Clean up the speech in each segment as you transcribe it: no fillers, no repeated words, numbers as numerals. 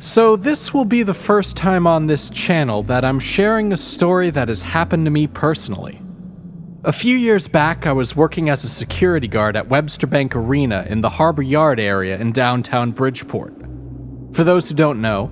So this will be the first time on this channel that I'm sharing a story that has happened to me personally. A few years back, I was working as a security guard at Webster Bank Arena in the Harbor Yard area in downtown Bridgeport. For those who don't know,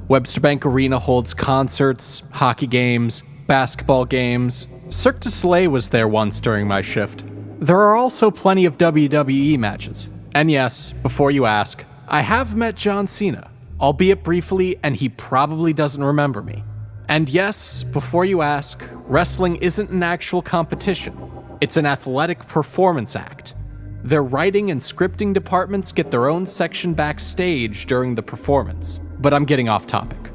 Webster Bank Arena holds concerts, hockey games, basketball games. Cirque du Soleil was there once during my shift. There are also plenty of WWE matches. And yes, before you ask, I have met John Cena, albeit briefly, and he probably doesn't remember me. And yes, before you ask, wrestling isn't an actual competition. It's an athletic performance act. Their writing and scripting departments get their own section backstage during the performance. But I'm getting off topic.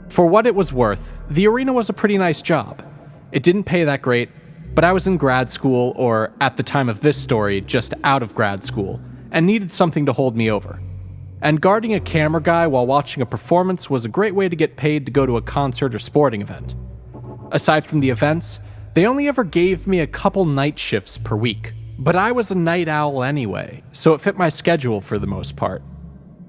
For what it was worth, the arena was a pretty nice job. It didn't pay that great, but I was in grad school, or at the time of this story, just out of grad school, and needed something to hold me over. And guarding a camera guy while watching a performance was a great way to get paid to go to a concert or sporting event. Aside from the events, they only ever gave me a couple night shifts per week. But I was a night owl anyway, so it fit my schedule for the most part.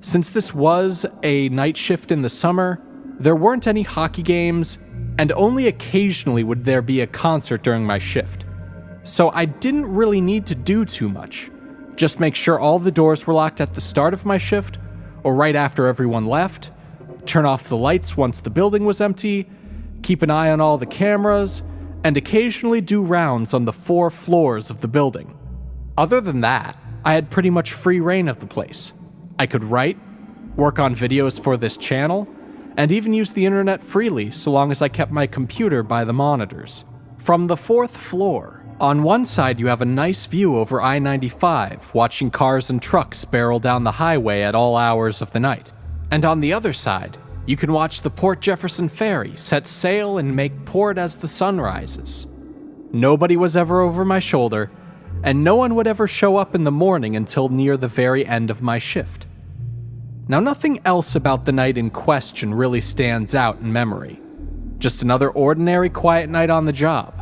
Since this was a night shift in the summer, there weren't any hockey games, and only occasionally would there be a concert during my shift. So I didn't really need to do too much. Just make sure all the doors were locked at the start of my shift, or right after everyone left, turn off the lights once the building was empty, keep an eye on all the cameras, and occasionally do rounds on the 4 floors of the building. Other than that, I had pretty much free reign of the place. I could write, work on videos for this channel, and even use the internet freely so long as I kept my computer by the monitors. From the 4th floor, on one side you have a nice view over I-95, watching cars and trucks barrel down the highway at all hours of the night. And on the other side, you can watch the Port Jefferson Ferry set sail and make port as the sun rises. Nobody was ever over my shoulder, and no one would ever show up in the morning until near the very end of my shift. Now, nothing else about the night in question really stands out in memory. Just another ordinary quiet night on the job.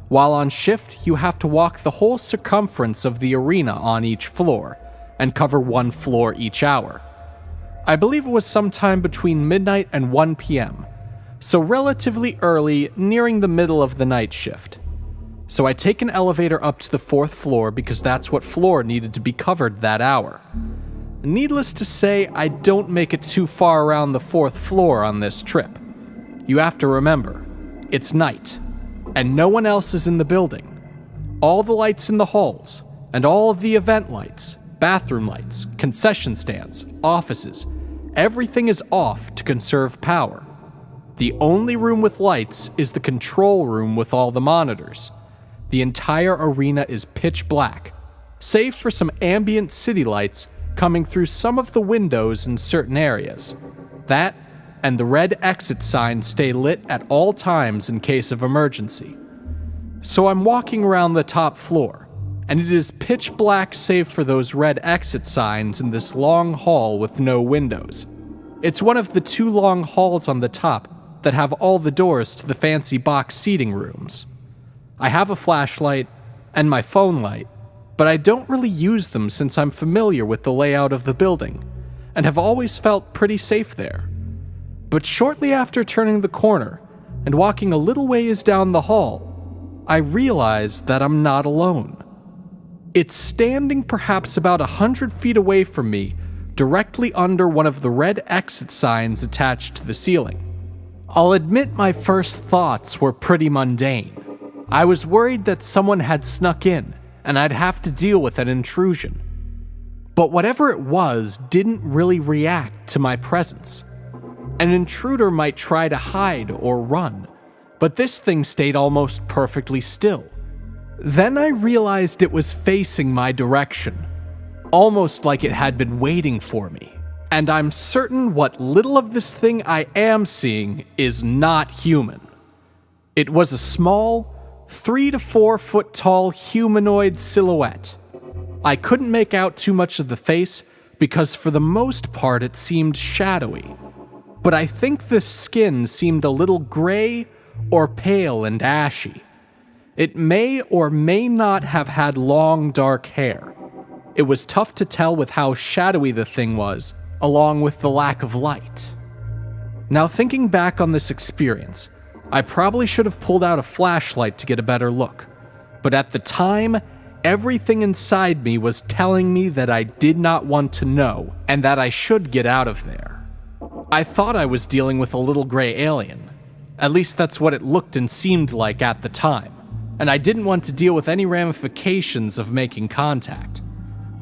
While on shift, you have to walk the whole circumference of the arena on each floor, and cover 1 floor each hour. I believe it was sometime between midnight and 1 p.m., so relatively early, nearing the middle of the night shift. So I take an elevator up to the 4th floor because that's what floor needed to be covered that hour. Needless to say, I don't make it too far around the 4th floor on this trip. You have to remember, it's night, and no one else is in the building. All the lights in the halls, and all of the event lights, bathroom lights, concession stands, offices, everything is off to conserve power. The only room with lights is the control room with all the monitors. The entire arena is pitch black, save for some ambient city lights coming through some of the windows in certain areas. That, and the red exit signs stay lit at all times in case of emergency. So I'm walking around the top floor, and it is pitch black save for those red exit signs in this long hall with no windows. It's one of the 2 long halls on the top that have all the doors to the fancy box seating rooms. I have a flashlight and my phone light, but I don't really use them since I'm familiar with the layout of the building and have always felt pretty safe there. But shortly after turning the corner and walking a little ways down the hall, I realize that I'm not alone. It's standing perhaps about 100 feet away from me, directly under one of the red exit signs attached to the ceiling. I'll admit my first thoughts were pretty mundane. I was worried that someone had snuck in, and I'd have to deal with an intrusion. But whatever it was didn't really react to my presence. An intruder might try to hide or run, but this thing stayed almost perfectly still. Then I realized it was facing my direction, almost like it had been waiting for me. And I'm certain what little of this thing I am seeing is not human. It was a small, 3 to 4 foot tall humanoid silhouette. I couldn't make out too much of the face because for the most part it seemed shadowy. But I think the skin seemed a little gray or pale and ashy. It may or may not have had long dark hair. It was tough to tell with how shadowy the thing was, along with the lack of light. Now, thinking back on this experience, I probably should have pulled out a flashlight to get a better look, but at the time, everything inside me was telling me that I did not want to know and that I should get out of there. I thought I was dealing with a little gray alien. At least that's what it looked and seemed like at the time, and I didn't want to deal with any ramifications of making contact.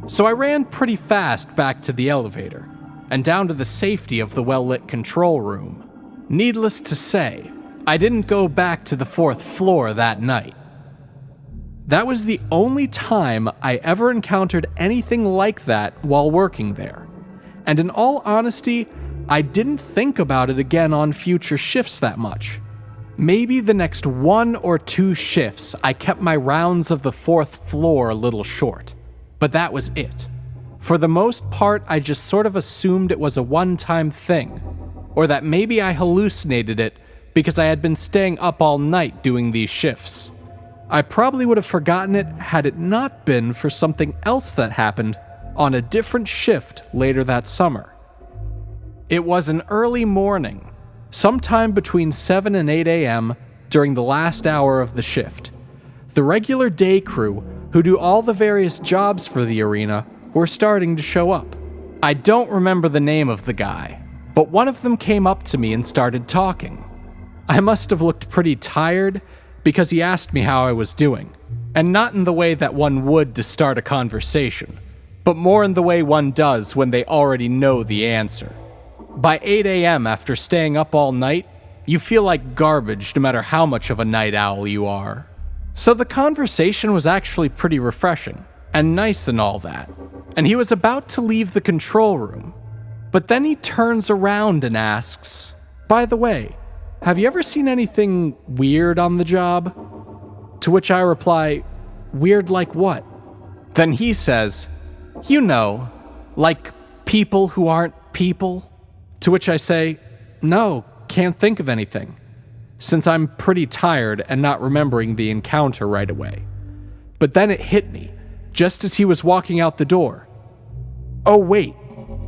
So I ran pretty fast back to the elevator and down to the safety of the well-lit control room. Needless to say, I didn't go back to the 4th floor that night. That was the only time I ever encountered anything like that while working there. And in all honesty, I didn't think about it again on future shifts that much. Maybe the next 1 or 2 shifts I kept my rounds of the 4th floor a little short, but that was it. For the most part, I just sort of assumed it was a one-time thing, or that maybe I hallucinated it because I had been staying up all night doing these shifts. I probably would have forgotten it had it not been for something else that happened on a different shift later that summer. It was an early morning, sometime between 7 and 8 a.m. during the last hour of the shift. The regular day crew, who do all the various jobs for the arena, were starting to show up. I don't remember the name of the guy, but one of them came up to me and started talking. I must have looked pretty tired because he asked me how I was doing, and not in the way that one would to start a conversation, but more in the way one does when they already know the answer. By 8 a.m. after staying up all night, you feel like garbage no matter how much of a night owl you are. So the conversation was actually pretty refreshing, and nice and all that, and he was about to leave the control room, but then he turns around and asks, "By the way, have you ever seen anything weird on the job?" To which I reply, "Weird like what?" Then he says, "You know, like people who aren't people." To which I say, "No, can't think of anything," since I'm pretty tired and not remembering the encounter right away. But then it hit me, just as he was walking out the door. "Oh wait,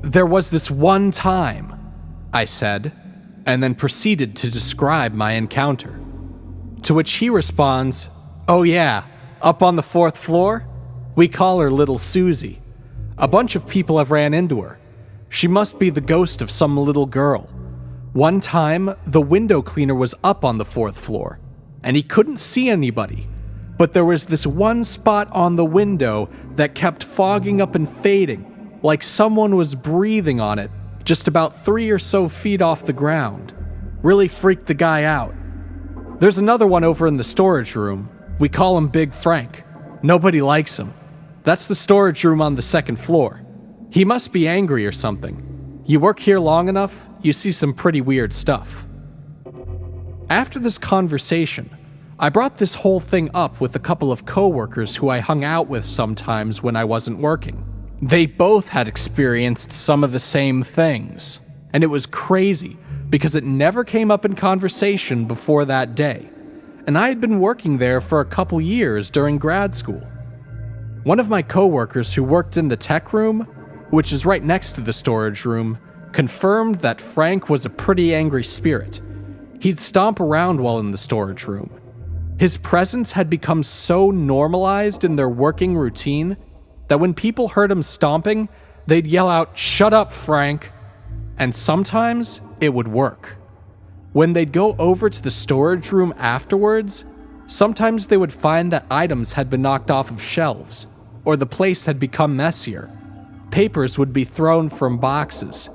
there was this one time," I said, and then proceeded to describe my encounter. To which he responds, "Oh yeah, up on the 4th floor? We call her Little Susie. A bunch of people have ran into her. She must be the ghost of some little girl. One time, the window cleaner was up on the 4th floor, and he couldn't see anybody, but there was this one spot on the window that kept fogging up and fading, like someone was breathing on it, just about 3 or so feet off the ground. Really freaked the guy out. There's another one over in the storage room. We call him Big Frank. Nobody likes him. That's the storage room on the 2nd floor. He must be angry or something. You work here long enough, you see some pretty weird stuff." After this conversation, I brought this whole thing up with a couple of coworkers who I hung out with sometimes when I wasn't working. They both had experienced some of the same things, and it was crazy because it never came up in conversation before that day, and I had been working there for a couple years during grad school. One of my coworkers who worked in the tech room, which is right next to the storage room, confirmed that Frank was a pretty angry spirit. He'd stomp around while in the storage room. His presence had become so normalized in their working routine that when people heard him stomping, they'd yell out, "Shut up, Frank!" And sometimes it would work. When they'd go over to the storage room afterwards, sometimes they would find that items had been knocked off of shelves, or the place had become messier. Papers would be thrown from boxes.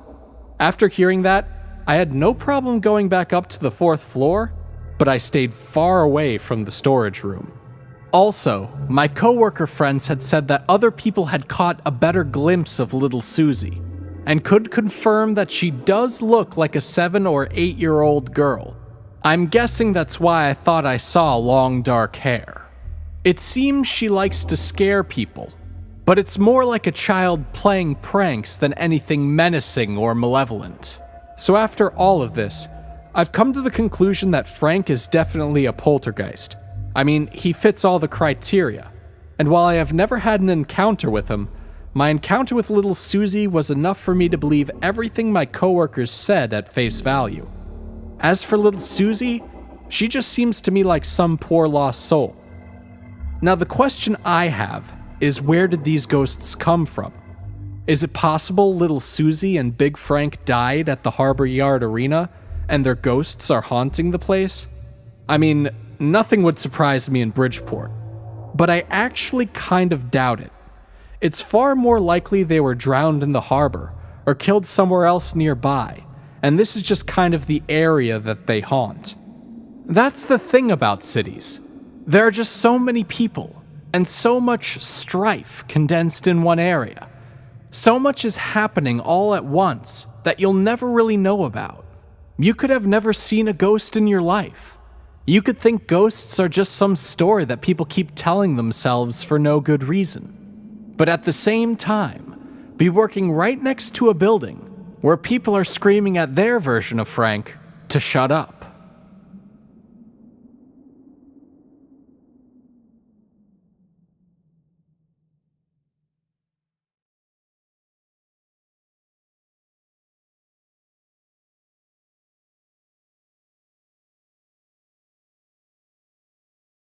After hearing that, I had no problem going back up to the 4th floor, but I stayed far away from the storage room. Also, my coworker friends had said that other people had caught a better glimpse of Little Susie, and could confirm that she does look like a 7 or 8-year-old girl. I'm guessing that's why I thought I saw long dark hair. It seems she likes to scare people, but it's more like a child playing pranks than anything menacing or malevolent. So after all of this, I've come to the conclusion that Frank is definitely a poltergeist. I mean, he fits all the criteria. And while I have never had an encounter with him, My encounter with little Susie was enough for me to believe everything my coworkers said at face value. As for little Susie, she just seems to me like some poor lost soul. Now the question I have is, where did these ghosts come from? Is it possible little Susie and Big Frank died at the Harbor Yard Arena and their ghosts are haunting the place? I mean, nothing would surprise me in Bridgeport, but I actually kind of doubt it. It's far more likely they were drowned in the harbor or killed somewhere else nearby, and this is just kind of the area that they haunt. That's the thing about cities. There are just so many people and so much strife condensed in one area. So much is happening all at once that you'll never really know about. You could have never seen a ghost in your life. You could think ghosts are just some story that people keep telling themselves for no good reason. But at the same time, be working right next to a building where people are screaming at their version of Frank to shut up.